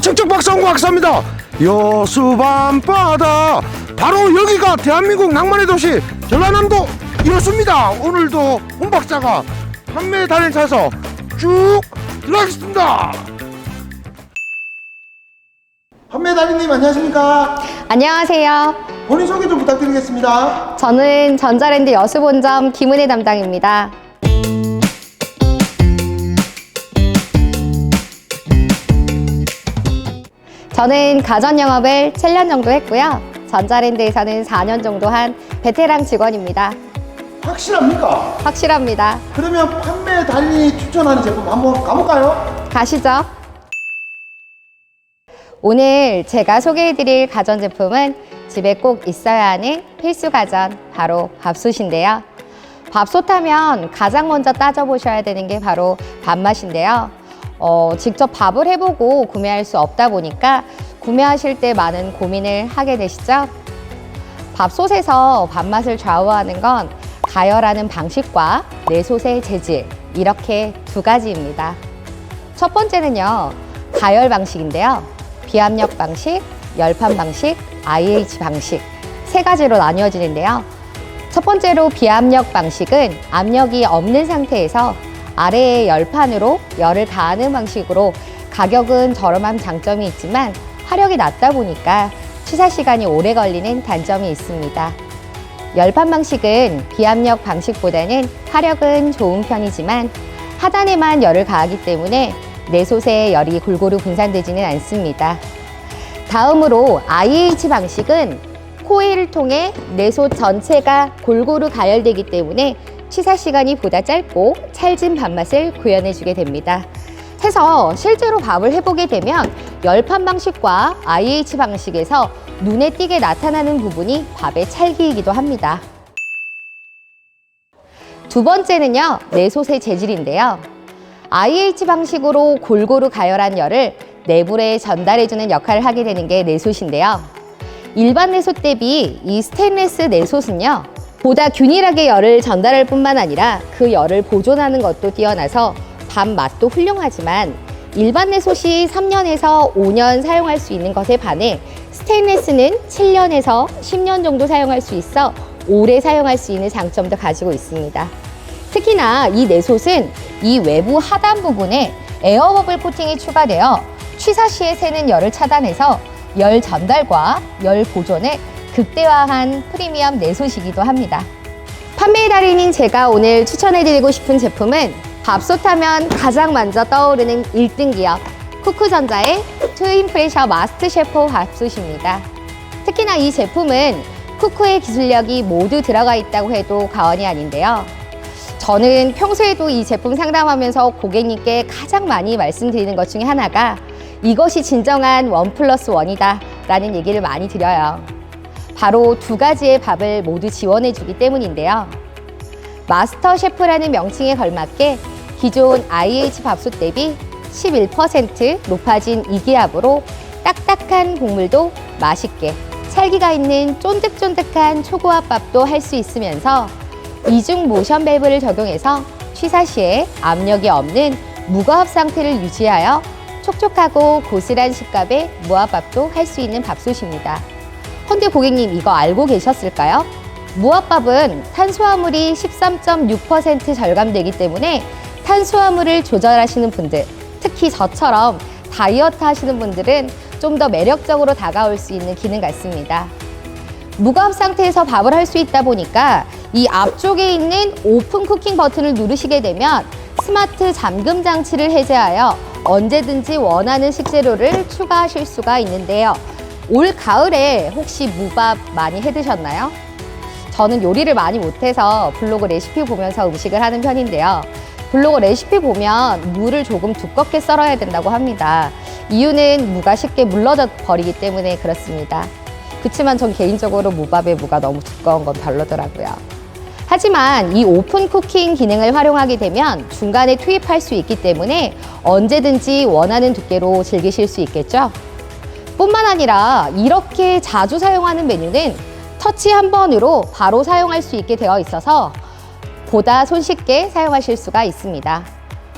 척척박사홍 박사입니다. 여수 밤바다, 바로 여기가 대한민국 낭만의 도시 전라남도 여수입니다. 오늘도 홍 박사가 판매 달인 차서 쭉 들어가겠습니다. 판매 달인님 안녕하십니까? 안녕하세요. 본인 소개 좀 부탁드리겠습니다. 저는 전자랜드 여수본점 김은혜 담당입니다. 저는 가전 영업을 7년 정도 했고요. 전자랜드에서는 4년 정도 한 베테랑 직원입니다. 확실합니까? 확실합니다. 그러면 판매 달인이 추천하는 제품 한번 가볼까요? 가시죠. 오늘 제가 소개해드릴 가전제품은 집에 꼭 있어야 하는 필수 가전, 바로 밥솥인데요. 밥솥 하면 가장 먼저 따져보셔야 되는 게 바로 밥맛인데요. 직접 밥을 해보고 구매할 수 없다 보니까 구매하실 때 많은 고민을 하게 되시죠? 밥솥에서 밥맛을 좌우하는 건 가열하는 방식과 내솥의 재질, 이렇게 두 가지입니다. 첫 번째는요, 가열 방식인데요. 비압력 방식, 열판 방식, IH 방식, 세 가지로 나뉘어지는데요. 첫 번째로 비압력 방식은 압력이 없는 상태에서 아래의 열판으로 열을 가하는 방식으로 가격은 저렴한 장점이 있지만 화력이 낮다 보니까 취사 시간이 오래 걸리는 단점이 있습니다. 열판 방식은 비압력 방식보다는 화력은 좋은 편이지만 하단에만 열을 가하기 때문에 내솥에 열이 골고루 분산되지는 않습니다. 다음으로 IH 방식은 코일을 통해 내솥 전체가 골고루 가열되기 때문에 취사 시간이 보다 짧고 찰진 밥맛을 구현해주게 됩니다. 해서 실제로 밥을 해보게 되면 열판 방식과 IH 방식에서 눈에 띄게 나타나는 부분이 밥의 찰기이기도 합니다. 두 번째는요, 내솥의 재질인데요. IH 방식으로 골고루 가열한 열을 내부에 전달해주는 역할을 하게 되는 게 내솥인데요. 일반 내솥 대비 이 스테인리스 내솥은요, 보다 균일하게 열을 전달할 뿐만 아니라 그 열을 보존하는 것도 뛰어나서 밥 맛도 훌륭하지만 일반 내솥이 3년에서 5년 사용할 수 있는 것에 반해 스테인리스는 7년에서 10년 정도 사용할 수 있어 오래 사용할 수 있는 장점도 가지고 있습니다. 특히나 이 내솥은 이 외부 하단 부분에 에어버블 코팅이 추가되어 취사 시에 새는 열을 차단해서 열 전달과 열 보존을 극대화한 프리미엄 내솥이기도 합니다. 판매 달인인 제가 오늘 추천해드리고 싶은 제품은 밥솥 하면 가장 먼저 떠오르는 1등 기업 쿠쿠전자의 트윈 프레셔 마스터 셰프 밥솥입니다. 특히나 이 제품은 쿠쿠의 기술력이 모두 들어가 있다고 해도 과언이 아닌데요. 저는 평소에도 이 제품 상담하면서 고객님께 가장 많이 말씀드리는 것 중에 하나가 이것이 진정한 1+1이다 라는 얘기를 많이 드려요. 바로 두 가지의 밥을 모두 지원해주기 때문인데요. 마스터 셰프라는 명칭에 걸맞게 기존 IH 밥솥 대비 11% 높아진 이기압으로 딱딱한 국물도 맛있게, 찰기가 있는 쫀득쫀득한 초고압 밥도 할 수 있으면서 이중 모션 밸브를 적용해서 취사 시에 압력이 없는 무고압 상태를 유지하여 촉촉하고 고슬한 식감의 무압밥도 할 수 있는 밥솥입니다. 헌데 고객님, 이거 알고 계셨을까요? 무압밥은 탄수화물이 13.6% 절감되기 때문에 탄수화물을 조절하시는 분들, 특히 저처럼 다이어트 하시는 분들은 좀 더 매력적으로 다가올 수 있는 기능 같습니다. 무고압 상태에서 밥을 할 수 있다 보니까 이 앞쪽에 있는 오픈 쿠킹 버튼을 누르시게 되면 스마트 잠금 장치를 해제하여 언제든지 원하는 식재료를 추가하실 수가 있는데요. 올 가을에 혹시 무밥 많이 해 드셨나요? 저는 요리를 많이 못해서 블로그 레시피 보면서 음식을 하는 편인데요. 블로그 레시피 보면 무를 조금 두껍게 썰어야 된다고 합니다. 이유는 무가 쉽게 물러져 버리기 때문에 그렇습니다. 그렇지만 전 개인적으로 무밥에 무가 너무 두꺼운 건 별로더라고요. 하지만 이 오픈 쿠킹 기능을 활용하게 되면 중간에 투입할 수 있기 때문에 언제든지 원하는 두께로 즐기실 수 있겠죠? 뿐만 아니라 이렇게 자주 사용하는 메뉴는 터치 한 번으로 바로 사용할 수 있게 되어 있어서 보다 손쉽게 사용하실 수가 있습니다.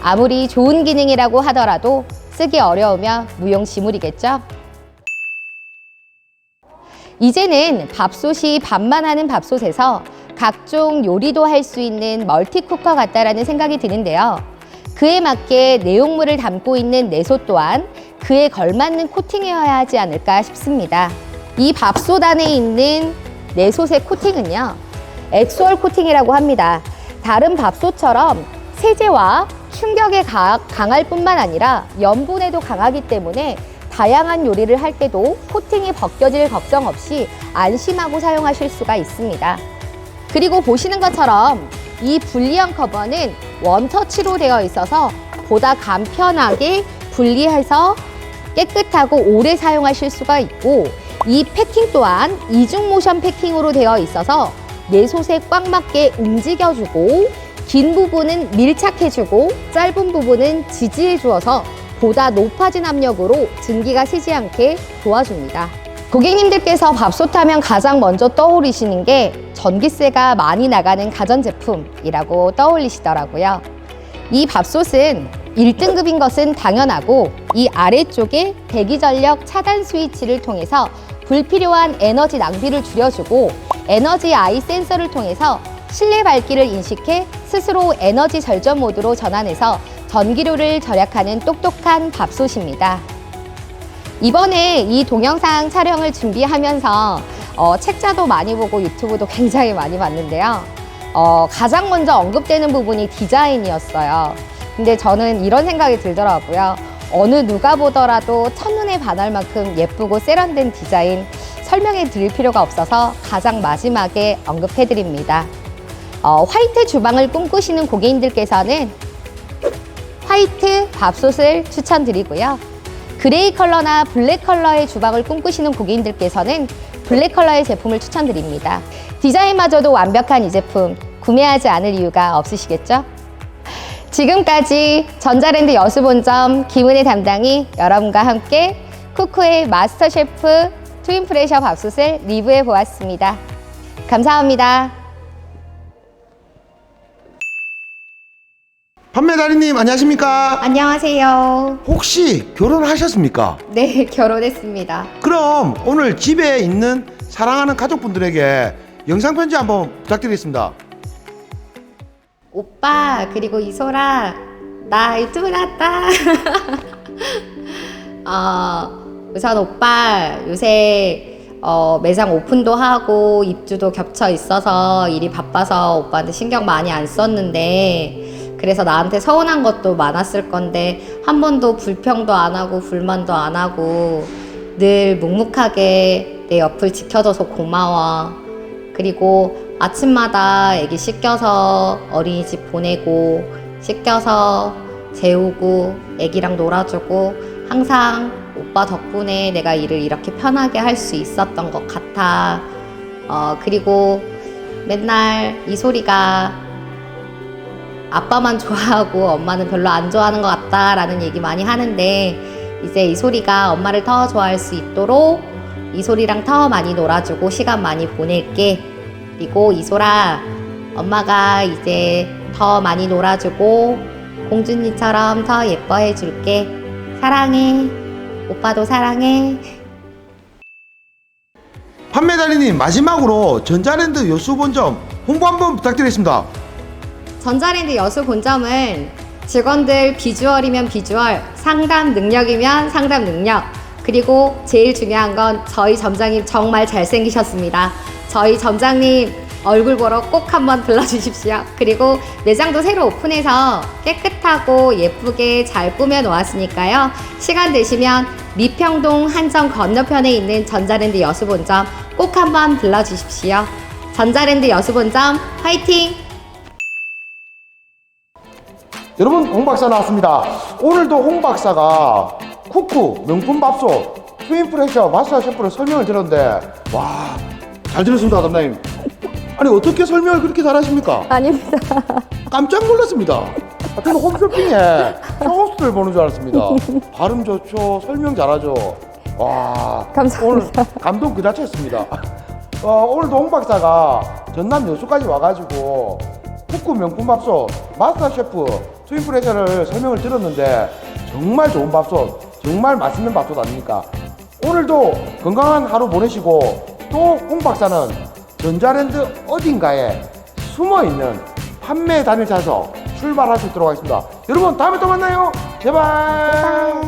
아무리 좋은 기능이라고 하더라도 쓰기 어려우면 무용지물이겠죠? 이제는 밥솥이 밥만 하는 밥솥에서 각종 요리도 할 수 있는 멀티쿠커 같다라는 생각이 드는데요. 그에 맞게 내용물을 담고 있는 내솥 또한 그에 걸맞는 코팅이어야 하지 않을까 싶습니다. 이 밥솥 안에 있는 내솥의 코팅은요, 엑소얼 코팅이라고 합니다. 다른 밥솥처럼 세제와 충격에 강할 뿐만 아니라 염분에도 강하기 때문에 다양한 요리를 할 때도 코팅이 벗겨질 걱정 없이 안심하고 사용하실 수가 있습니다. 그리고 보시는 것처럼 이 분리형 커버는 원터치로 되어 있어서 보다 간편하게 분리해서 깨끗하고 오래 사용하실 수가 있고, 이 패킹 또한 이중 모션 패킹으로 되어 있어서 내솥에 꽉 맞게 움직여주고, 긴 부분은 밀착해주고 짧은 부분은 지지해 주어서 보다 높아진 압력으로 증기가 새지 않게 도와줍니다. 고객님들께서 밥솥 하면 가장 먼저 떠오르시는 게 전기세가 많이 나가는 가전제품이라고 떠올리시더라고요. 이 밥솥은 1등급인 것은 당연하고, 이 아래쪽에 대기전력 차단 스위치를 통해서 불필요한 에너지 낭비를 줄여주고, 에너지 아이 센서를 통해서 실내 밝기를 인식해 스스로 에너지 절전 모드로 전환해서 전기료를 절약하는 똑똑한 밥솥입니다. 이번에 이 동영상 촬영을 준비하면서 책자도 많이 보고 유튜브도 굉장히 많이 봤는데요. 가장 먼저 언급되는 부분이 디자인이었어요. 근데 저는 이런 생각이 들더라고요. 어느 누가 보더라도 첫눈에 반할 만큼 예쁘고 세련된 디자인 설명해 드릴 필요가 없어서 가장 마지막에 언급해 드립니다. 화이트 주방을 꿈꾸시는 고객님들께서는 화이트 밥솥을 추천드리고요. 그레이 컬러나 블랙 컬러의 주방을 꿈꾸시는 고객님들께서는 블랙 컬러의 제품을 추천드립니다. 디자인마저도 완벽한 이 제품 구매하지 않을 이유가 없으시겠죠? 지금까지 전자랜드 여수본점 김은혜 담당이 여러분과 함께 쿠쿠의 마스터 셰프 트윈 프레셔 밥솥을 리뷰해 보았습니다. 감사합니다. 판매달인님 안녕하십니까? 안녕하세요. 혹시 결혼하셨습니까? 네, 결혼했습니다. 그럼 오늘 집에 있는 사랑하는 가족분들에게 영상편지 한번 부탁드리겠습니다. 오빠, 그리고 이소라, 나 유튜브 나왔다. 우선 오빠 요새 매장 오픈도 하고 입주도 겹쳐 있어서 일이 바빠서 오빠한테 신경 많이 안 썼는데, 그래서 나한테 서운한 것도 많았을 건데 한 번도 불평도 안 하고 불만도 안 하고 늘 묵묵하게 내 옆을 지켜줘서 고마워. 그리고 아침마다 애기 씻겨서 어린이집 보내고 씻겨서 재우고 애기랑 놀아주고 항상 오빠 덕분에 내가 일을 이렇게 편하게 할 수 있었던 것 같아. 그리고 맨날 이 소리가 아빠만 좋아하고 엄마는 별로 안 좋아하는 것 같다라는 얘기 많이 하는데, 이제 이 소리가 엄마를 더 좋아할 수 있도록 이 소리랑 더 많이 놀아주고 시간 많이 보낼게. 그리고 이소라, 엄마가 이제 더 많이 놀아주고 공주님처럼 더 예뻐해 줄게. 사랑해. 오빠도 사랑해. 판매달인님 마지막으로 전자랜드 여수본점 홍보 한번 부탁드리겠습니다. 전자랜드 여수 본점은 직원들 비주얼이면 비주얼, 상담 능력이면 상담 능력, 그리고 제일 중요한 건 저희 점장님 정말 잘생기셨습니다. 저희 점장님 얼굴 보러 꼭 한번 들러주십시오. 그리고 매장도 새로 오픈해서 깨끗하고 예쁘게 잘 꾸며 놓았으니까요. 시간 되시면 미평동 한정 건너편에 있는 전자랜드 여수 본점 꼭 한번 들러주십시오. 전자랜드 여수 본점 화이팅! 여러분, 홍 박사 나왔습니다. 오늘도 홍 박사가 쿠쿠 명품 밥솥 트윈 프레셔 마스터 셰프를 설명을 들었는데, 와, 잘 들었습니다, 담당님. 아니, 어떻게 설명을 그렇게 잘하십니까? 아닙니다. 깜짝 놀랐습니다. 저는 홈쇼핑에 쇼호스트를 보는 줄 알았습니다. 발음 좋죠, 설명 잘하죠. 와, 감사합니다. 오늘 감동 그 자체였습니다. 오늘도 홍 박사가 전남 여수까지 와가지고 쿠쿠 명품 밥솥 마스터 셰프 트윈 프레셔를 설명을 들었는데 정말 좋은 밥솥, 정말 맛있는 밥솥 아닙니까? 오늘도 건강한 하루 보내시고 또 홍 박사는 전자랜드 어딘가에 숨어있는 판매 단일 좌석 출발할 수 있도록 하겠습니다. 여러분 다음에 또 만나요. 제발.